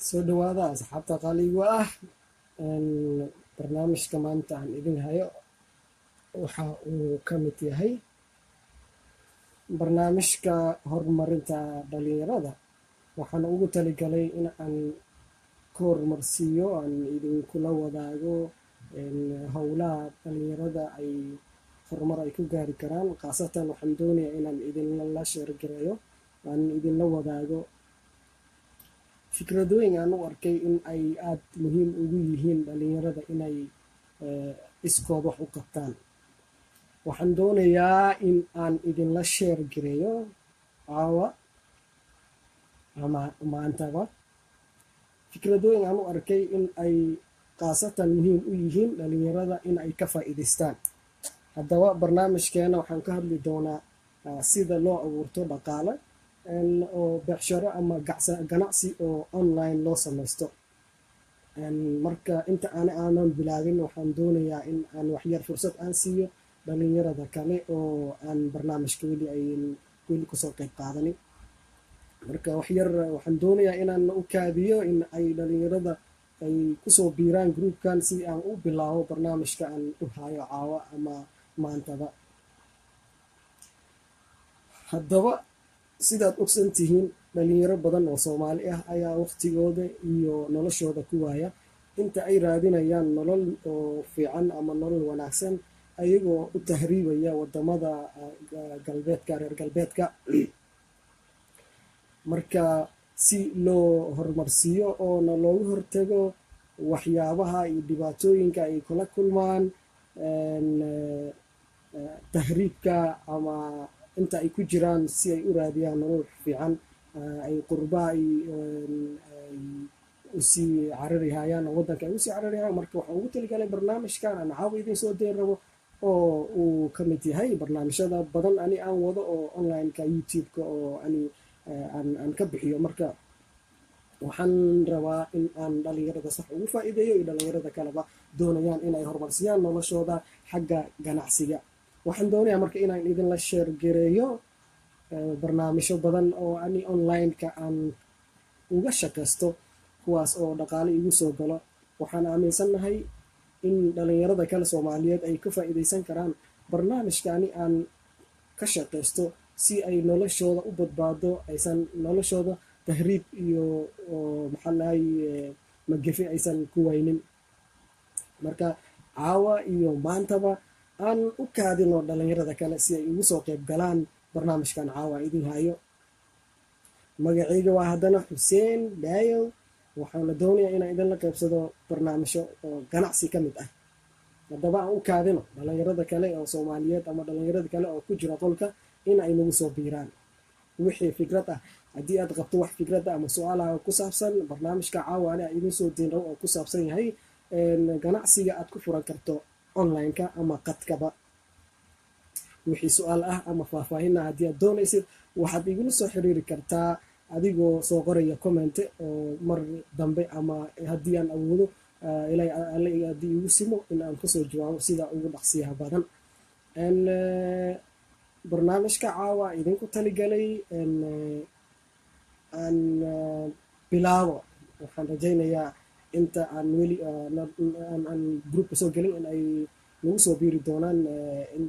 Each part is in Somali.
soo dhawaada asxaabta qaaliga ah. Barnaamijka maanta aan idin hayo waxa uu ka mid yahay barnaamijka horumarinta dhalinyarada. Waxaan ugu talagalay in aan ka horumarsiiyo, aan idinkula wadaago howlaha dhalinyarada ay horumar ay ku gaari karaan. Khaasatan waxaan doonayaa inaan idinla sheergareeyo, aan idinla wadaago fikradooyin aan u arkay in ay aad muhiim ugu yihiin dhalinyarada inay iskood wax u qabtaan. Waxaan doonayaa in aan idinla sheergareeyo caawa ama maantaba fikradooyin aan u arkay in ay khaasatan muhiim u yihiin dhalinyarada in ay ka faa'iidaystaan. Haddaba barnaamijkeena waxaan ka hadli doonaa sida loo abuurto dhaqaale oo becsharo ama ganacsi oo online loo samaysto. Marka inta aanan bilaabin waxaan doonayaa in aan waxyar fursad aan siiyo dhalinyarada kale oo aan barnaamijka weli kusoo qayb qaadanin. Marka waxyar waxaan doonayaa inaan u kaadiyo in ay dhalinyarada ay kusoo biiraan groupkan si aan u bilaabo barnaamijka aan u hayo caawa ama maantaba. Haddaba sidaad ogsan tihiin dhalinyaro badan oo Soomaali ah ayaa waqtigooda iyo noloshooda ku waaya inta ay raadinayaan nolol oo fiican ama nolol wanaagsan ayagoo u tahriibaya wadamada reer galbeedka. Marka si loo horumarsiiyo oo looga hortago waxyaabaha iyo dhibaatooyinka ay kula kulmaan tahriibka ama inta ay ku jiraan, si ay u raadiyaan nolol fiican, ay qurbaha ay usii cararihayaan, waddanka ay usii cararihayaan. Marka waxaan ugu talagalay barnaamijkan aan caawa idin soo deyn rabo oo uu ka mid yahay barnaamijyada badan ani aan wado oo online-ka YouTube-ka oo aan ka bixiyo. Marka waxaan rabaa in aan dhalinyarada sax ugu faa'iideeyo iyo dhalinyarada kaleba doonayaan inay horumarsiyaan noloshooda xagga ganacsiga. Waxaan doonayaa marka inaan idinla sheergareeyo barnaamijyo badan oo online-ka aan uga shaqaysto, kuwaas oo dhaqaale igu soo galo. Waxaan aaminsanahay in dhalinyarada kale Soomaaliyeed ay ka faa'iidaysan karaan barnaamijkani aan ka shaqaysto si ay noloshooda u badbaado, aysan noloshooda tahriib iyo magafi aysan ku waynin. Marka caawa iyo maantaba aan u kaadino dhalinyarada kale si ay ugu soo qayb galaan barnaamijkan caawa idin hayo. Magacayga waa haddana Xuseen Daayow. Waxaan doonayaa inaan idinla qaybsado barnaamijyo oo ganacsi ka mid ah. Haddaba aan u kaadino dhalinyarada kale oo Soomaaliyeed ama dhalinyarada kale oo ku jira qolka in ay nagu soo biiraan. Wixii fikrad ah, haddii aad qabto wax fikrad ah ama su'aalaha ku saabsan barnaamijka caawa aan idin soo deyn rabo oo ku saabsan yahay ganacsiga aad ku furan karto online-ka ama qadkaba, wixii su'aal ah ama faahfaahin ah haddii aad doonaysid waxaad igula soo xiriiri kartaa adigoo soo qoraya comment oo mar dambe, ama haddii aan awoodo ilaahay haddii igu simo in aan kasoo jawaabo sida ugu dhaqsiyaha badan. Barnaamijka caawa idinku taligalay aan bilaabo. Waxaan rajaynayaa inta aan weli aan groupka soo gelin in ay nagu soo biiri doonaan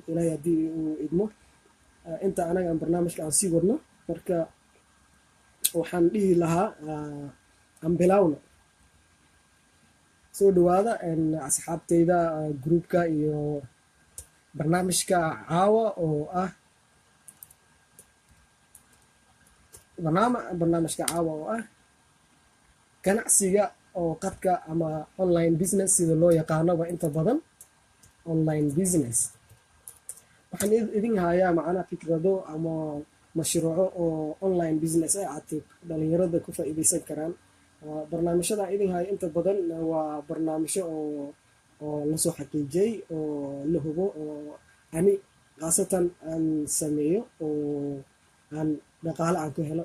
ilaahay haddii uu idmo inta anaga aan barnaamijka aan sii wadno. Marka waxaan dhihi lahaa aan bilaawno. Soo dhawaada asxaabtayda groupka iyo barnaamijka caawa oo ah ganacsiga oo qadka ama online business sida loo yaqaanoba inta badan online business. Waxaan idin hayaa macnaha fikrado ama mashruuco oo online business aad dhalinyarada ku faa'iidaysan karaan. Barnaamijyada idin haya inta badan waa barnaamijyo oo la soo xaqiijiyay oo la hubo oo ani khaasatan aan sameeyo oo aan dhaqaale aan ku helo.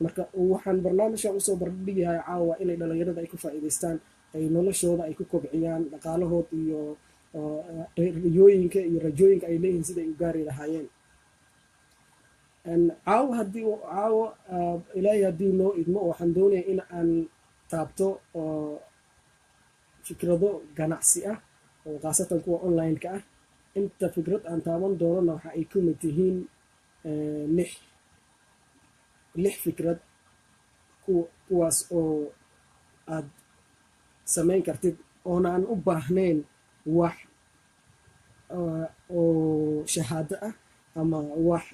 Marka waxaan barnaamijkan usoo bardhigayaa caawa inay dhalinyarada ay ku faa'iidaystaan, ay noloshooda ay ku kobciyaan dhaqaalahood iyo riyooyinka iyo rajooyinka ay leeyihiin sida ay u gaari lahaayeen. caawa ilaahay haddii noo idmo waxaan doonaya in aan taabto fikrado ganacsi ah oo khaasatan kuwa online-ka ah. inta fikrad aan taaban doonana waxa ay ka mid yihiin lix fikrad kuwaas oo aad samayn kartid oona aan u baahnayn wax oo shahaado ah ama wax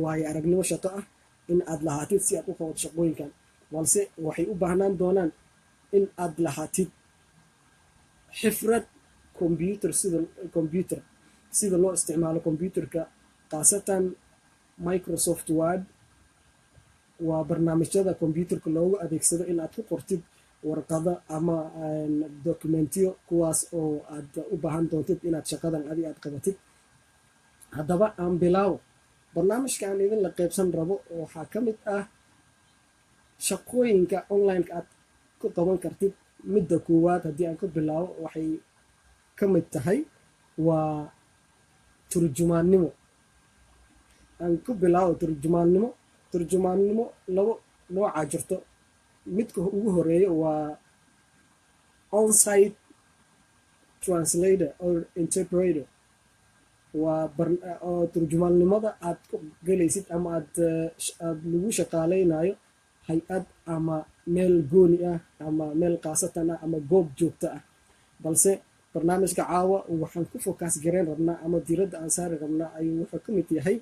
waayo aragnimo shaqo ah in aad lahaatid si aad u qabato shaqooyinkan, balse waxay u baahnaan doonaan in aad lahaatid xifrad computer sida loo isticmaalo computerka, khaasatan Microsoft Word waa barnaamijyada computerka loogu adeegsado in aad ku qortid warqado ama dokumentiyo kuwaas oo aad u baahan doontid inaad shaqadan aad qabatid. haddaba aan bilaawo barnaamijka aan idin la qaybsan rabo waxaa ka mid ah shaqooyinka online-ka aad ku qaban kartid. midda koowaad haddii aan ka bilaabo waxay ka mid tahay waa turjumaannimo. aan ku bilaabo turjumaannimo labo noocaa jirto. midka ugu horeeya waa on-site translator or interpreter. waa turjumaannimada aad ku gelaysid ama aad lagu shaqaaleynayo hay-ad ama meel gooni ah ama meel khaasatan ah ama goob joogto ah. balse barnaamijka caawa waxaan ku fokas gareyn rabnaa ama diiradda aan saari rabnaa ayuu wuxuu ka mid yahay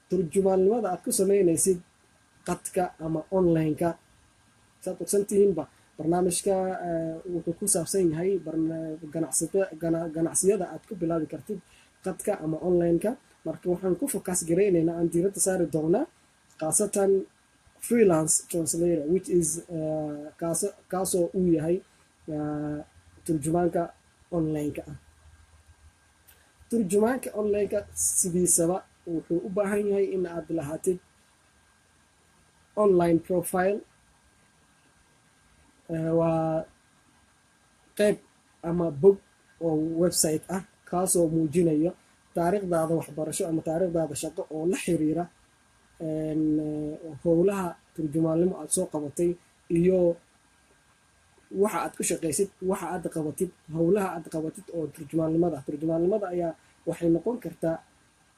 turjumaannimada aad ku samaynaysid qadka ama online-ka. saad ogsantihiinba barnaamijka wuxuu ku saabsan yahay ganacsiyada aad ku bilaabi kartid qadka ama online-ka. marka waxaan ku fokas gareynaynaa aan diiradda saari doonaa khaasatan freelance translator which is kaasoo uu yahay turjumaanka online-ka ah. turjumaanka online-ka sidiisaba wuxuu u baahan yahay in aad lahaatid online profile. waa qayb ama bog oo website ah kaasoo muujinayo taariikhdaada waxbarasho ama taariikhdaada shaqo oo la xiriira howlaha turjumaannimo aad soo qabatay iyo waxa aad ku shaqaysid, waxa aad qabatid, howlaha aad qabatid oo turjumaannimada ayaa waxay noqon kartaa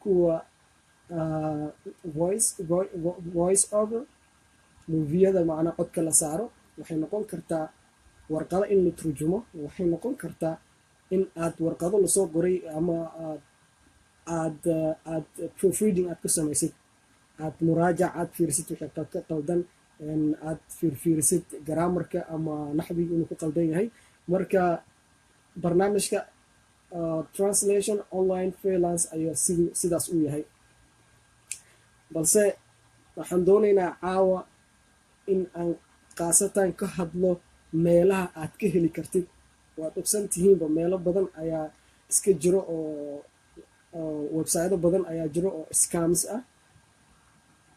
kuwa voice over moviyada macnaa codka la saaro, waxay noqon kartaa warqado in la turjumo, waxay noqon kartaa in aad warqado lasoo qoray ama aad proofreading aad ku samaysid, aad muraajac aad fiirisid wixii ka qaldan, aad fiirisid grammarka ama naxwiga inuu ku qaldan yahay. marka barnaamijka translation online freelance ayaa sidaas u yahay. balse waxaan doonaynaa caawa in aan khaasatan ka hadlo meelaha aad ka heli kartid. waad ogsan tihiinba meelo badan ayaa iska jiro oo websaydo badan ayaa jiro oo scams ah.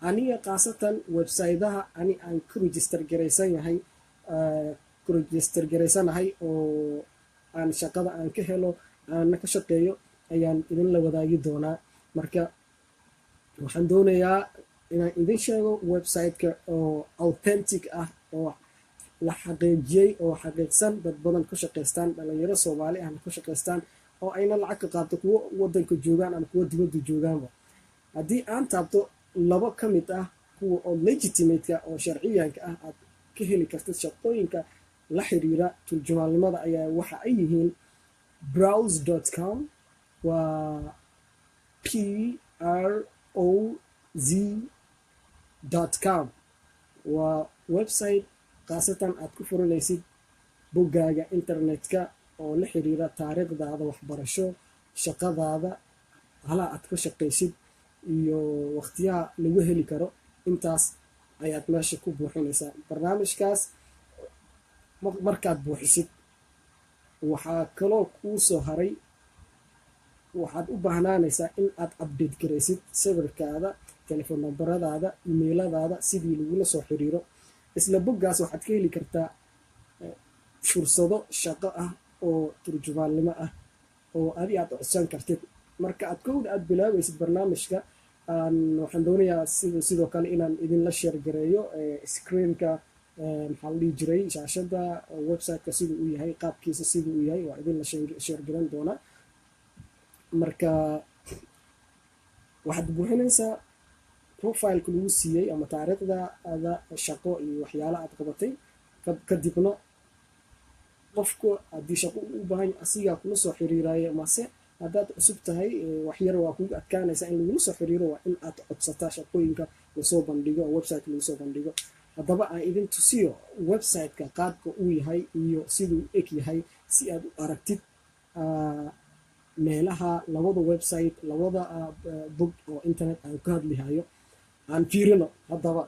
aniga khaasatan websaydaha aan ku register garaysanahay oo aan shaqada aan ka helo aanna ka shaqeeyo ayaan idin la wadaagi doonaa. marka waxaan doonayaa inaan idin sheego website-ka oo authentic ah oo la xaqiijiyey oo xaqiiqsan, dad badan ku shaqaystaan, dhalinyaro Soomaali ahna ku shaqaystaan oo ayna lacag ka qaato kuwo wadanka joogaan ama kuwo dibadda joogaanba. haddii aan taabto labo ka mid ah kuwa oo legitimate-ka oo sharciyanka ah aad ka heli kartid shaqooyinka la xiriira turjumaannimada ayaa waxa ay yihiin browse.com, waa PROZ.com, waa website khaasatan aad ku furanaysid boggaaga internetka oo la xiriira taariikhdaada waxbarasho, shaqadaada, hala aad ka shaqaysid iyo waqtiyaha lagu heli karo. intaas ayaad meesha ku buuxinaysaa. barnaamijkaas markaad buuxisid waxaa kaloo kuu soo haray, waxaad u baahnaanaysaa in aad update garaysid sawirkaada, telefoon nambaradaada, emailadaada sidii lagula soo xiriiro. isla boggaas waxaad ka heli kartaa fursado shaqo ah oo turjumaannimo ah oo adi aad codsan kartid. marka aad bilaabaysid barnaamijka waxaan doonayaa sidoo kale inaan idinla sheer gareeyo screenka maxaa la dhihi jiray shaashada website-ka siduu u yahay, qaabkiisa siduu u yahay waa idin la sheergaran doonaa. marka waxaad buuxinaysaa profileka lagu siiyey ama taariikhdaada shaqo iyo waxyaala aad qabatay. kadibna qofku haddii shaqo u baahan asigaa kula soo xiriiraayo, mase haddaad cusub tahay waxyar waa kugu adkaanaysaa in lagula soo xiriiro. waa in aad codsataa shaqooyinka lasoo bandhigo, website lagu soo bandhigo. haddaba aan idin tusiyo website-ka qaabka uu yahay iyo siduu u eg yahay, si aad u aragtid meelaha labada website, labada bog oo internet aan ka hadlihayo. aan fiirino haddaba.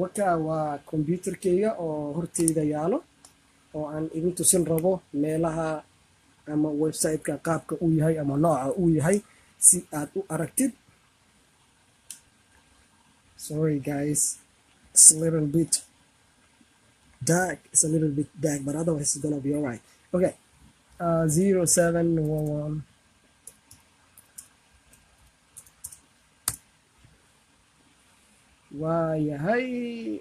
waka waa computerkeyga oo horteyda yaalo, oo aan idin tusin rabo meelaha ama website-ka qaabka uu yahay ama nooca uu yahay, si aad u aragtid. Sorry guys, it's a little bit dark, but otherwise it's gonna be alright. Okay, 0711 waa yahay.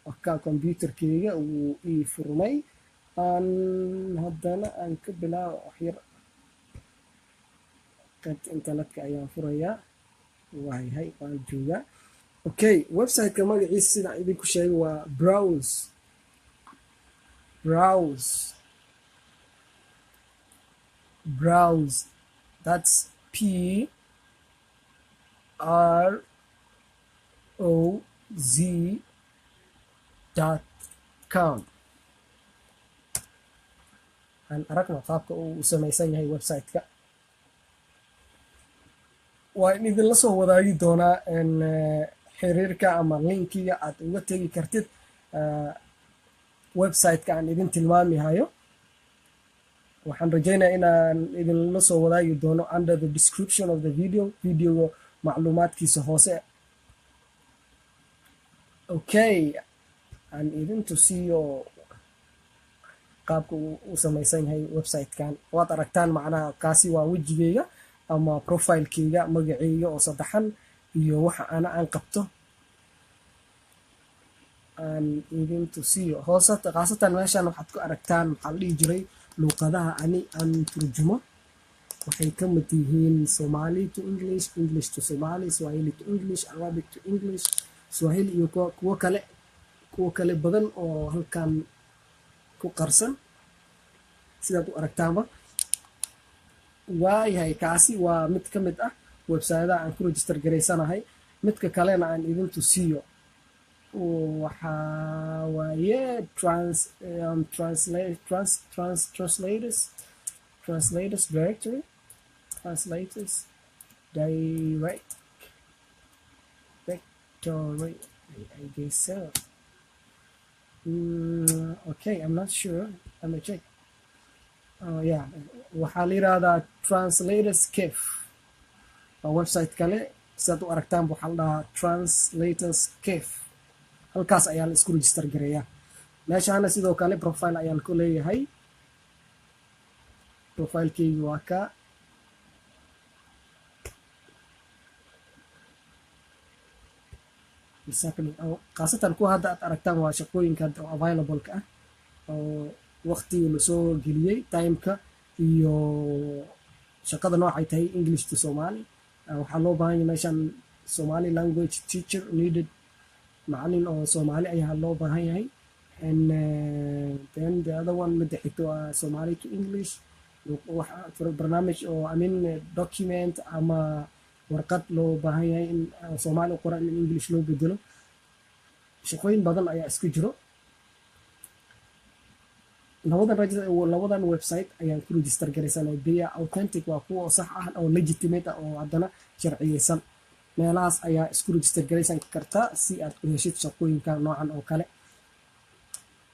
wakaa computerkeyga uu ii furmay. haddana aan ka bilaabo waxyar. qaybta internetka ayaan furayaa. waayahay, waan joogaa. okay, website-ka magaciisa sidaan idinku sheegay waa browse. that's PROZ.com. aan aragno qaabka uu samaysan yahay website-ka. waa in idinla soo wadaagi doonaa xiriirka ama linkiga aad uga tegi kartid website-ka aan idin tilmaamihayo. waxaan rajaynayaa inaan idinla soo wadaagi doono under the description of the videoga macluumaadkiisa hoose. okay, aan idin tusiyo qaabka uu samaysan yahay website-kan. waad aragtaan macnaha kaasi waa wejigeyga ama profilekeyga, magaceyga oo saddexan iyo waxa aan qabto. aan idin tusiyo hoosata khaasatan meeshan waxaad ku aragtaan maxaa la dhihi jiray luuqadaha aan turjumo. waxay ka mid yihiin Somali to English, English to Somali, Swahili to English, Arabic to English, Swahili iyo kuwo kale badan oo halkan ku qarsan sidaad u aragtaanba. waayahay, kaasi waa mid ka mid ah website-adaha aan ku register garaysanahay. midka kalena aan idin tusiyo waxaa waaye translators directory, I guess so. okay, I'm not sure. Let me check. yeah, waxaa la yiraahdaa Translators Cafe. waa website kale sidaad u aragtaan. waxaa la dhahaa Translators Cafe. halkaas ayaa la isku register gareeyaa. meeshaana sidoo kale profile ayaan ku leeyahay. profilekeygi waa ka. khaasatan kuwa hadda aad aragtaan waa shaqooyinka hadda oo available-ka ah, oo waqtigii lasoo geliyey, timeka iyo shaqada noocay tahay English to Somali. waxaa loo baahan yahay meeshan Somali language teacher needed, macalin oo Somali ayaa loo baahan yahay. and then the other one midda xigto waa Somali to English. barnaamij oo document ama warqad loo baahan yahay in Somali u qoran in English loo bedelo. shaqooyin badan ayaa isku jiro. labadan website ayaan ku register garaysanay. they are authentic, waa kuwa sax ah oo legitimate ah oo haddana sharciyeysan. meelahaas ayaa isku register garaysan kartaa si aad u heshid shaqooyinka noocan oo kale.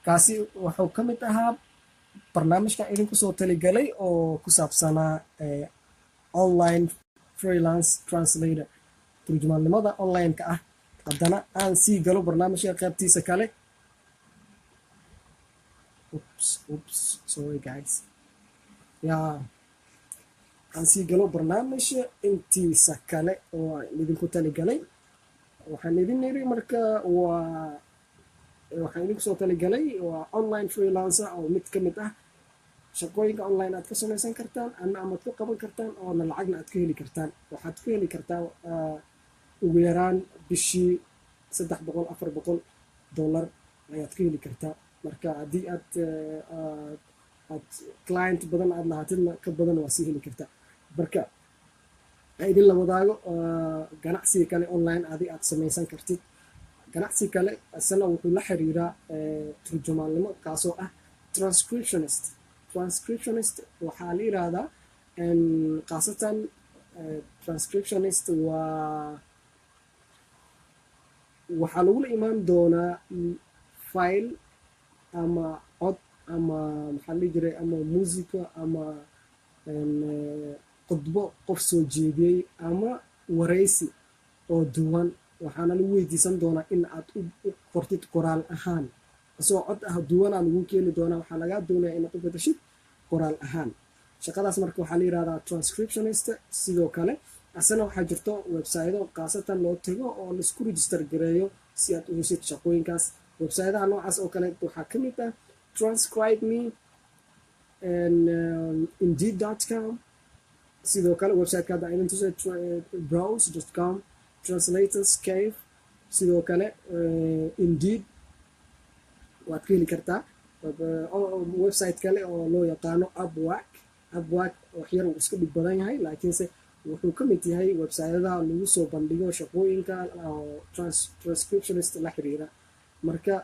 kaasi wuxuu ka mid ahaa barnaamijkan idinku soo taligalay oo ku saabsanaa online freelance translator, turjumaannimada online-ka ah. haddana aan sii galo barnaamijka qaybtiisa kale. sorry guys. aan sii galo barnaamijka intiisa kale oo aan idinku taligalay. waxaan idin niri marka waxaan idinku soo taligalay waa online freelancer oo mid ka mid ah shaqooyinka online aad ka samaysan kartaan amaad ku qaban kartaan oona lacagna aad ka heli kartaan. waxaad ku heli kartaa ugu yaraan bishii $300-400 ayaad ka heli kartaa. marka haddii aad client badan aad lahaatidna ka badan waa sii heli kartaa. marka idin la wadaago ganacsiga kale online aad samaysan kartid. ganacsi kale isna wuxuu la xiriiraa turjumaannimo kaasoo ah transcriptionist. waxaa la yiraahdaa khaasatan transcriptionist waxaa lagula imaan doonaa file ama cod ama maxaa la jiray ama musica ama khudbo qof soo jeediyey ama waraysi oo duwan. waxaana lagu weydiisan doonaa in aad u qortid qoraal ahaan asagoo cod ah duwanaa lagu keeni doonaa. waxaa lagaa doonaya inaad u bedashid qoraal ahaan. shaqadaas marka waxaa la yirahdaa transcriptionist. sidoo kale asana waxaa jirto websaydo khaasatan loo tago oo laisku register gareeyo si aad u heshid shaqooyinkaas. websaydaha noocaas oo kale waxaa ka mid ah transcribe me and indeed.com. sidoo kale websiteka hadda idin tusay browse.com, translators cave. sidoo kale indeed waad ka heli kartaa. website kale oo loo yaqaano upwork waxyar uu iska dhib badan yahay laakiinse wuxuu ka mid yahay websayadaha lagu soo bandhigo shaqooyinka transcriptionist la xiriira. marka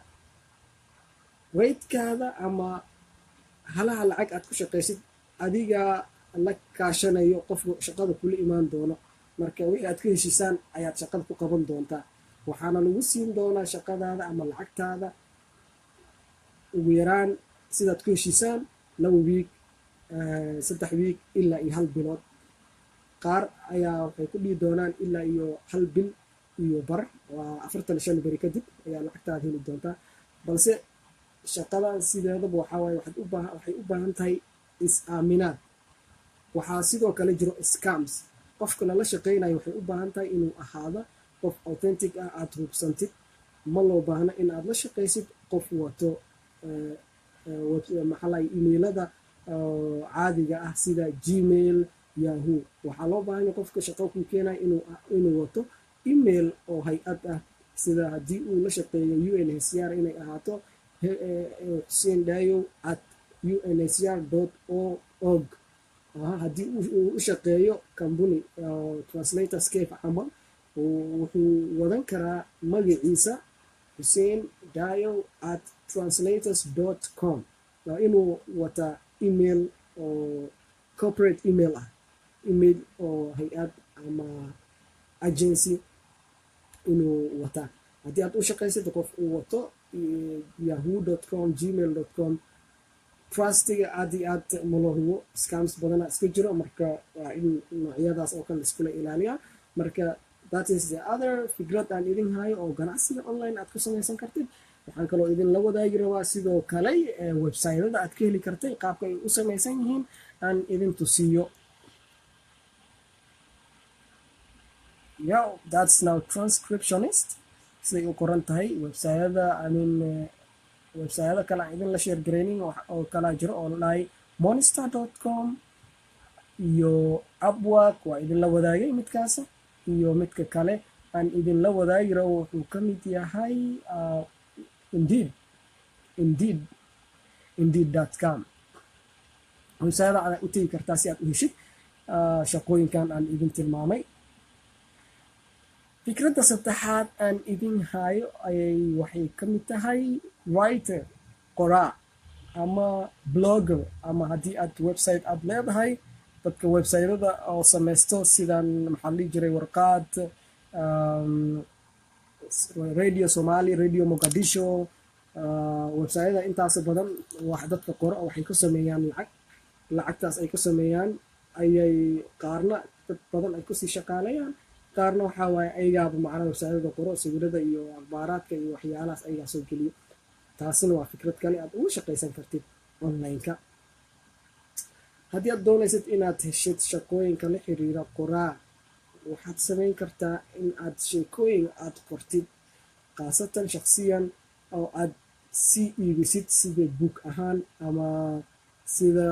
raydkaada ama halaha lacag aad ku shaqaysid adigaa la kaashanayo qofka shaqada kula imaan doono. marka wixii aad ka heshiisaan ayaad shaqada ku qaban doontaa. waxaana lagu siin doonaa shaqadaada ama lacagtaada ugu yaraan sidaad ku heshiisaan 2 wiig 3 wiig ilaa iyo 1 bilood. qaar ayaa waxay ku dhihi doonaan ilaa iyo 1 bil iyo bar waa 45 beri kadib ayaa lacagtaada heli doontaa. balse shaqadan sideedaba waxaa waaye waxay u baahan tahay is-aaminaad. waxaa sidoo kale jiro scams. qofka lala shaqaynayo waxay u baahan tahay inuu ahaado qof authentic ah aad hubsantid. ma loo baahna in aad la shaqaysid qof wato emailada caadiga ah sida gmail, yahoo. waxaa loo baahanya qofka shaqo ku keenaya inuu wato email oo hay-ad ah sida haddii uu la shaqeeyo UNHCR inay ahaato husendayo@unhcr.org. haddii uu u shaqeeyo company translators cafe camal wuxuu wadan karaa magaciisa husendayo@translators.com. waa inuu wataa email oo corporate email ah, email oo hay-ad ama agency inuu wataa. haddii aad u shaqaysid qof uu wato yahoo.com, gmail.com, trustiga aad iyo aad malo hubo. scams badana iska jiro marka waa in noocyadaas oo kale iskula ilaaliyaa. marka that is the other fikrad aan idin hayo oo ganacsiga online aad ku samaysan kartid. waxaan kaloo idin la wadaagi rabaa sidoo kale websaytada aad ka heli kartay qaabka ay u samaysan yihiin aan idin tusiyo. that's now transcriptionist siday u qoran tahay. websayada kale aan idin la share garaynin oo kala jiro oo ladhahay monster.com iyo upwork waa idin la wadaagay midkaas. iyo midka kale aan idin la wadaagi rabo wuxuu ka mid yahay indeed.com. websayada aad u tegi kartaa si aad u heshid shaqooyinkan aan idin tilmaamay. fikradda saddexaad aan idin hayo waxay ka mid tahay writer, qoraa ama blogger. ama haddii aad website aad leedahay dadka websaytada oo samaysto sidan maxaa la jiray warqaad, radio Somali, radio Mogadisho, websayada intaas badan wax dadka qoro waxay ka sameeyaan lacagtaas ay ka sameeyaan ayay qaarna dad badan ay kusii shaqaaleeyaan. qaarna waxaa waaye ayagaaba macnaha websayada qoro sawirada iyo akhbaaraadka iyo waxyaalahaas ayagaa soo geliyo. taasina waa fikrad kale aad ugu shaqaysan kartid online-ka. haddii aad doonaysid inaad heshid shaqooyinka la xiriira qoraa, waxaad samayn kartaa in aad sheekooyin aad qortid khaasatan shaqsiyan oo aad sii iibisid sida book ahaan ama sida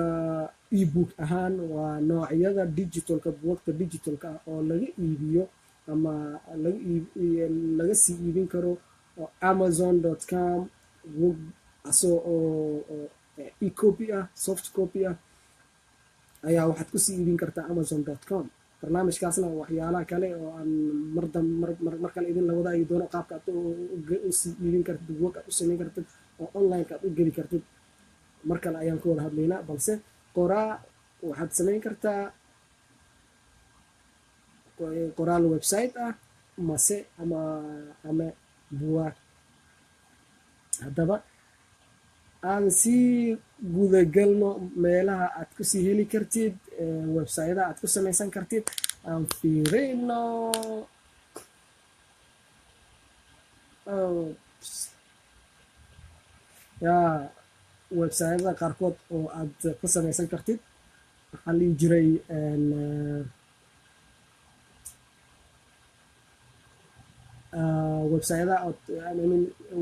ebook ahaan. waa noocyada digitalka, buugagta digitalka ah oo laga iibiyo ama laga sii iibin karo oo amazon.com oo ecopy ah, soft copy ah ayaa waxaad kusii iibin kartaa amazon.com. barnaamijkaasna waxyaalaha kale oo aan mar kale idin la wadaagi doono qaabka aad usii iibin kartid, buugag aad u samayn kartid oo online-ka aad u geli kartid, mar kale ayaan ka wada hadlaynaa. balse qoraa waxaad samayn kartaa qoraal website ah ama buwaag. haddaba aan sii gudagalno meelaha aad kusii heli kartid, websaydaha aad ku samaysan kartid. aan fiirino websayada qaarkood oo aad ku samaysan kartid. waxaa la dhihi jiray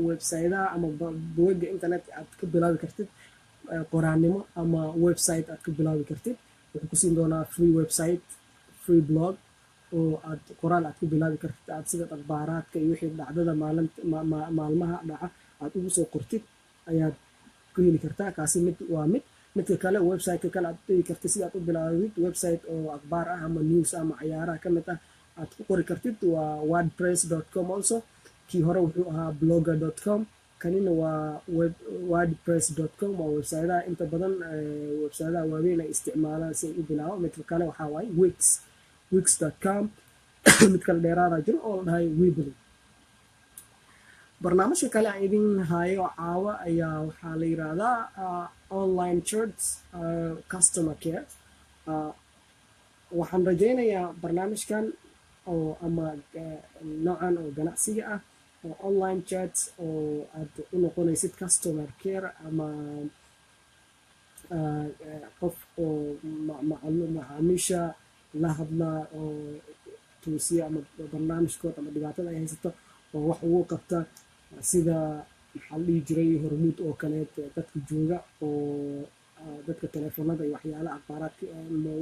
websaydaha ama bugaga internet aad ka bilaabi kartid qoraanimo ama website aad ka bilaabi kartid. wuxuu ku siin doonaa free website, free blog oo aad qoraal aad ku bilaabi kartid, aad sida akhbaaraadka iyo wixii dhacdada maalmaha dhaca aad ugu soo qortid ayaad ku heli kartaa. kaasi midka kale websiteka kale aad dhigi kartid si aad u bilaabid website oo akhbaar ah ama news ama cayaaraha ka mid ah aad ku qori kartid. waa wordpress.com also. kii hore wuxuu ahaa blogger.com, kanina waa wordpress.com. waa websaydaha inta badan websaydaha waaweyn ay isticmaalaan si ay u bilaabo. midka kale waxaa waaye wix.com. mid kale dheeraada jiro oo la dhahay Weebly. barnaamijka kale aan idin hayo caawa ayaa waxaa la yiraahdaa online church customer care. waxaan rajaynayaa barnaamijkan oo ama noocan oo ganacsiga ah oo online chat oo aad u noqonaysid customer care ama qof oo macaamiisha la hadla oo tuusiya ama barnaamijkood ama dhibaatada ay haysato oo wax ugu qabta, sida maxaa la dhihi jiray hormuud oo kaleet dadka jooga oo dadka telefoonada iyo waxyaalaha akhbaaraadka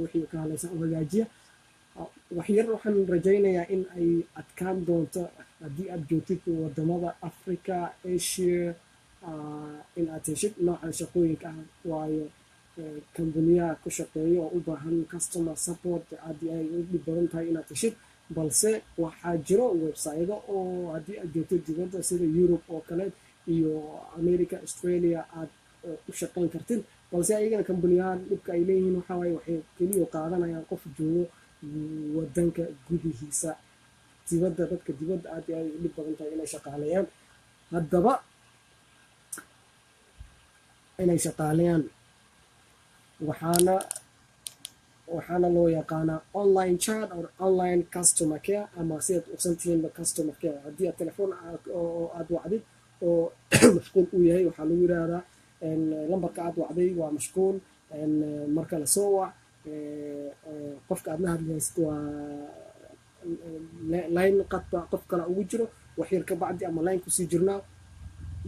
wixii ka hadlaysan u hagaajiya. waxyar waxaan rajaynayaa in ay adkaan doonto haddii aad joogtid wadamada Africa, Asia, in aad heshid noocan shaqooyinka ah. waayo kambaniyaha ku shaqeeya oo u baahan customer support aad ay u dhib badan tahay inaad heshid. balse waxaa jiro websaydo oo haddii aad joogtid dibadda sida Europe oo kale iyo America, Australia aad u shaqayn kartid. balse ayagana kambaniyahan dhibka ay leeyihiin waxaa waaye waxay keliya qaadanayaan qof joogo wadanka gudihiisa. dadka dibadda aad ay dhib badan tahay inay shaqaaleeyaan. haddaba inay shaqaaleeyaan waxaana loo yaqaanaa online chat or online customer care ama sidaad uqsantihiinba customer care. haddii aad telefoon oo aad wacdid oo mashquul uu yahay waxaa lagu yiraahdaa lambarka aad wacday waa mashquul, marka la soo wac. qofka aad la hadlaysid waa line qadba qof kale ugu jiro, waxyar ka bacdi ama line kusii jirnaa.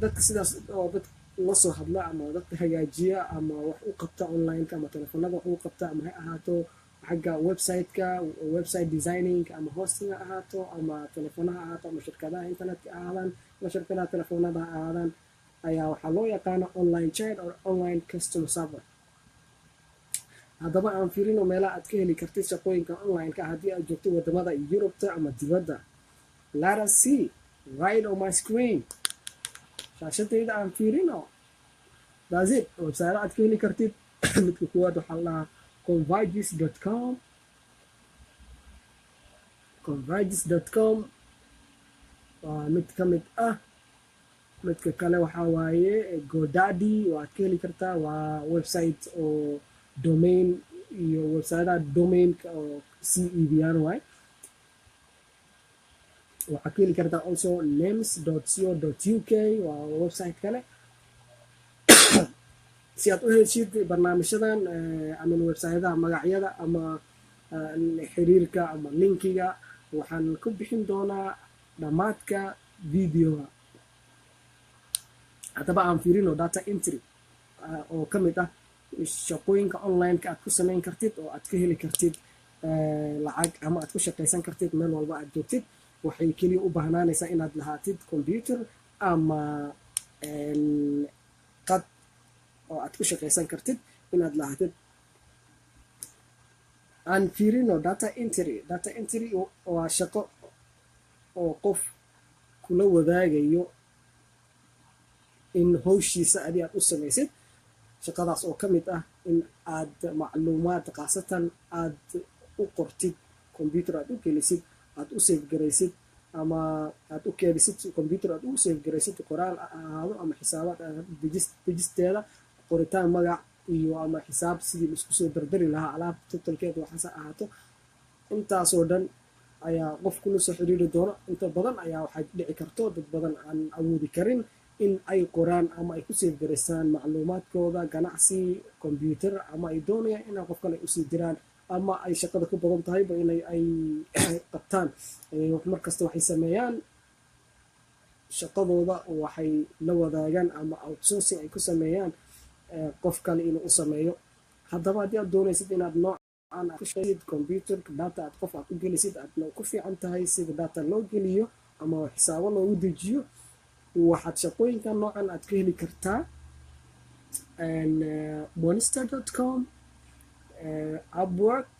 dadka sidaas oo dad la soo hadla ama dadka hagaajiya ama wax u qabta online-ka ama telefoonada wax u qabta ama ha ahaato xagga website designing ama hosting ha ahaato ama telefonaha ahaato ama shirkadaha internetka ahaadaan ama shirkadaha telefoonada ha ahaadaan ayaa waxaa loo yaqaana online chat or online customer server. haddaba aan fiirino meelaha aad ka heli kartid shaqooyinka online-ka haddii aad joogto wadamada Yurubta ama dibadda. let us see right on my screen. shaashadayda aan fiirino. that's it. website aad ka heli kartid midka kuwaad waxaa la dhahaa convergys.com waa mid ka mid ah. midka kale waxaa waaye GoDaddy waad ka heli kartaa. waa website oo domain iyo websaydaha domainka oo sii iibiyaan waay. waxaad ka heli kartaa also names.co.uk waa website kale. si aad u heshid barnaamijyadan ama websayadaha magacyada ama xiriirka ama linkiga waxaan ku bixin doonaa dhammaadka videoga. haddaba aan fiirino data entry oo ka mid ah shaqooyinka online-ka aad ku samayn kartid oo aad ka heli kartid lacag ama aad ku shaqaysan kartid meel walba aad joogtid. waxay keliya u baahnaanaysaa inaad lahaatid computer ama qad oo aad ku shaqaysan kartid inaad lahaatid. aan fiirino data entry waa shaqo oo qof kula wadaagayo in howshiisa adi aad u samaysid. shaqadaas oo ka mid ah in aad macluumaad khaasatan aad u qortid computer aad u gelisid, aad u save garaysid ama aad u keedisid computer aad u save garaysid, qoraal ahaado ama xisaabaad dejisteeda, qoritaan magac iyo ama xisaab sidii isku soo dardari lahaa alaabta totalkeeda waxaase ahaato. intaasoo dhan ayaa qof kula soo xiriiri doono. inta badan ayaa waxay dhici karto dad badan aan awoodi karin in ay qoraan ama ay ku save garaystaan macluumaadkooda ganacsi computer, ama ay doonayaan inay qof kale usii diraan ama ay shaqada ku badan tahayba inay ay qabtaan. markasta waxay sameeyaan shaqadooda waxay la wadaagaan ama outsourcing ay ku sameeyaan qof kale inuu u sameeyo. haddaba haddii aad doonaysid inaad noocan ku shaqaysid computer data aad qof aad u gelisid aadna ku fiican tahay sida data loo geliyo ama xisaabo loogu dejiyo, waxaad shaqooyinka noocan aad ka heli kartaa monster.com, upwork.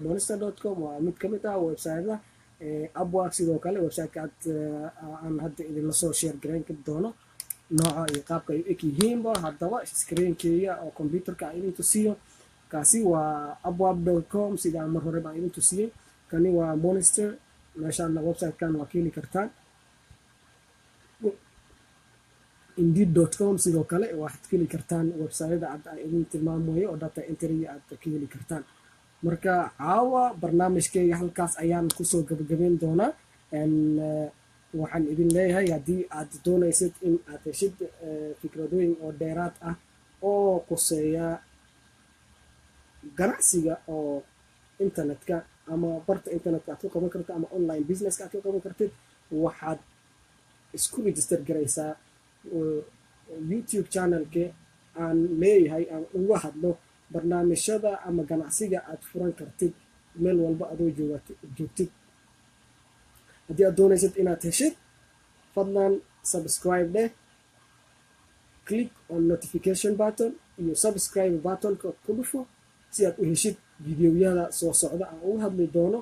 monster.com waa mid ka mid ah websayada. upwork sidoo kale websiteka aan hadda idinla soo share garayn doono nooca iyo qaabka ay u eg yihiinba. haddaba screenkeyga oo computerka aan idin tusiyo, kaasi waa upwork.com sidaan mar hore baan idin tusiyey. kani waa monster, meeshaana websitekan waa ka heli kartaan. indeed.com sidoo kale waxaad ka heli kartaan websayada aad idin tilmaamayo oo data entry aad ka heli kartaan. marka caawa barnaamijkeyga halkaas ayaan kusoo gabagabeyn doonaa. waxaan idin leeyahay haddii aad doonaysid in aad heshid fikradooyin oo dheeraad ah oo quseeya ganacsiga oo internetka ama barta internetka aad ku qaban karto ama online businesska aad ku qaban kartid, waxaad isku register garaysaa YouTube channelke aan leeyahay aan uga hadlo barnaamijyada ama ganacsiga aad furan kartid meel walba adoo joogtid. haddii aad doonaysid inaad heshid, fadlan subscribe dheh, click on notification button iyo subscribe buttonka ku dhufo si aad u heshid videoyada soo socda aan uga hadli doono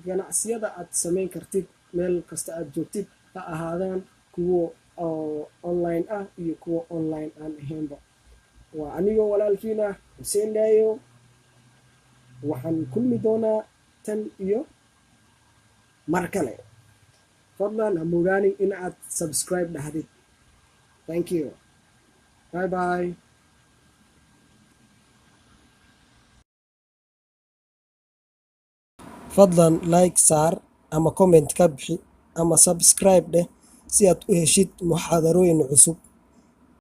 ganacsiyada aad samayn kartid meel kasta aad joogtid, ha ahaadaan kuwo oo online ah iyo kuwo online aan ahaynba. waa anigoo walaalkiina Xuseen Daayo. waxaan kulmi doonaa tan iyo mar kale. fadlan ha mogaanin in aad subscribe dhahdid. thank you, bye bye. fadlan like saar ama comment ka bixi ama subscribe dheh si aad u heshid muxaadarooyin cusub.